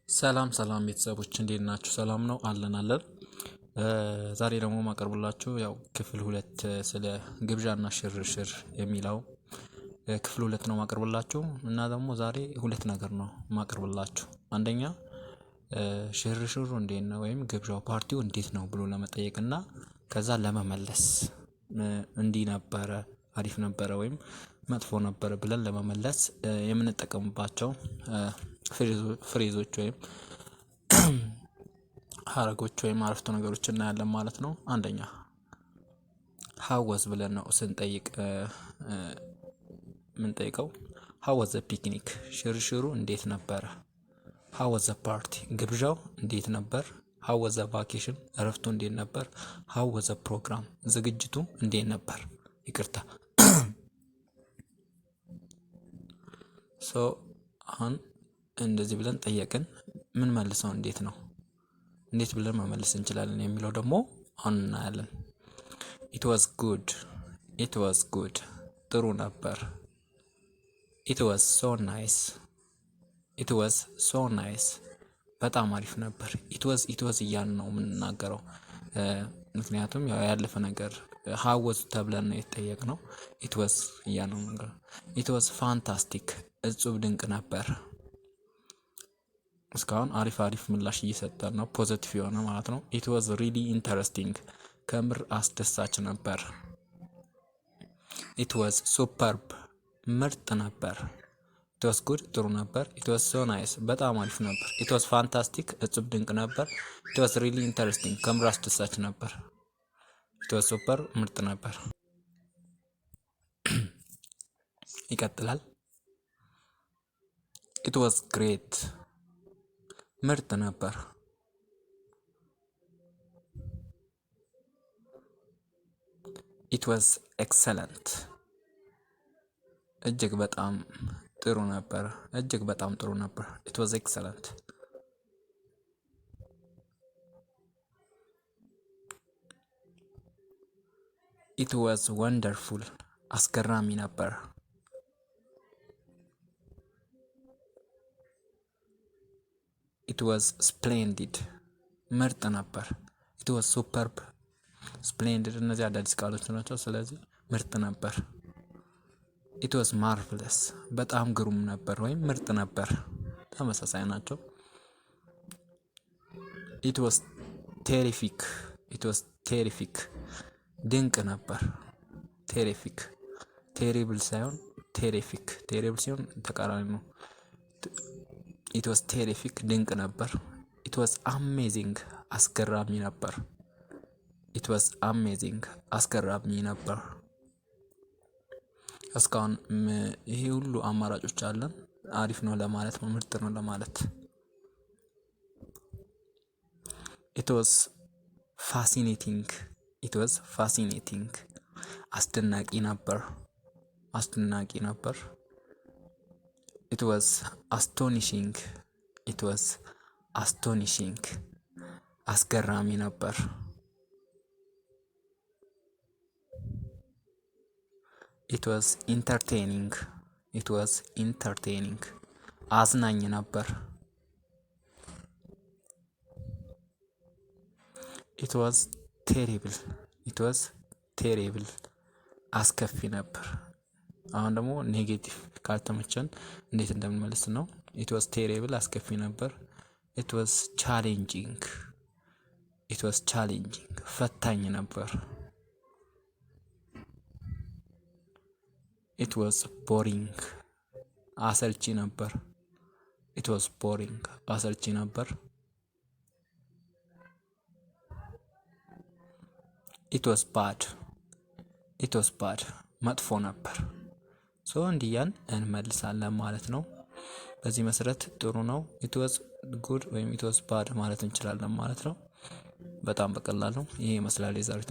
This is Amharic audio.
ሰላም ቤተሰቦች እንዴት ናችሁ? ሰላም ነው አለን። ዛሬ ደግሞ ማቀርብላችሁ ያው ክፍል 2 ስለ ግብዣና ሽርሽር የሚለው ክፍል 2 ነው ማቀርብላችሁ እና ደግሞ ዛሬ ሁለት ነገር ነው ማቀርብላችሁ። አንደኛ ሽርሽሩ እንዴት ነው ወይም ግብዣው ፓርቲው እንዴት ነው ብሎ ለመጠየቅና ከዛ ለመመለስ እንዲህ ነበረ፣ አሪፍ ነበረ ወይም መጥፎ ነበረ ብለን ለመመለስ የምንጠቀምባቸው ፍሬዞች ወይም ሀረጎች ወይም አረፍተ ነገሮች እናያለን ማለት ነው። አንደኛ how was ብለን ነው ስንጠይቅ ምንጠይቀው how was the picnic ሽርሽሩ እንዴት ነበረ። how was the party ግብዣው እንዴት ነበር። how was the vacation እረፍቱ እንዴት ነበር። how was the program ዝግጅቱ እንዴት ነበር። ይቅርታ አሁን እንደዚህ ብለን ጠየቅን። ምን መልሰው እንዴት ነው እንዴት ብለን መመለስ እንችላለን የሚለው ደግሞ አሁን እናያለን። it was good ጥሩ ነበር። it was so nice በጣም አሪፍ ነበር። it was እያልን ነው የምንናገረው ምክንያቱም ያው ያለፈ ነገር how was ተብለን ነው የተጠየቅነው። it was እያልን ነው። it was fantastic እጹብ ድንቅ ነበር። እስካሁን አሪፍ ምላሽ እየሰጠን ነው፣ ፖዚቲቭ የሆነ ማለት ነው። it was really interesting ከምር አስደሳች ነበር። it was superb ምርጥ ነበር። it was good ጥሩ ነበር። it was so nice በጣም አሪፍ ነበር። it was fantastic እጹብ ድንቅ ነበር። it was really interesting ከምር አስደሳች ነበር። it was super ምርጥ ነበር። ይቀጥላል። it was great ምርጥ ነበር። it was excellent እጅግ በጣም ጥሩ ነበር። it was excellent it was wonderful አስገራሚ ነበር። it was splendid ምርጥ ነበር። it was superb splendid እነዚህ አዳዲስ ቃሎች ናቸው። ስለዚህ ምርጥ ነበር። it was marvelous በጣም ግሩም ነበር ወይም ምርጥ ነበር፣ ተመሳሳይ ናቸው። it was terrific ድንቅ ነበር። terrible ሳይሆን terrible ሲሆን ተቃራኒ ነው። it was terrific ድንቅ ነበር። it was amazing አስገራሚ ነበር። it was amazing አስገራሚ ነበር። እስካሁን ይሄ ሁሉ አማራጮች አለን። አሪፍ ነው ለማለት ነው፣ ምርጥ ነው ለማለት። it was fascinating አስደናቂ ነበር። it was astonishing አስገራሚ ነበር። it was entertaining አዝናኝ ነበር። it was terrible አስከፊ ነበር። አሁን ደግሞ ኔጌቲቭ ካልተመቸን እንዴት እንደምንመልስ ነው። it was terrible አስከፊ ነበር። it was challenging ፈታኝ ነበር። it was boring አሰልቺ ነበር። it was boring አሰልቺ ነበር። it was bad መጥፎ ነበር። እንዲያን እንመልሳለን ማለት ነው። በዚህ መሰረት ጥሩ ነው it was good ወይም it was bad ማለት እንችላለን ማለት ነው። በጣም በቀላሉ ይሄ ይመስላል የዛሬው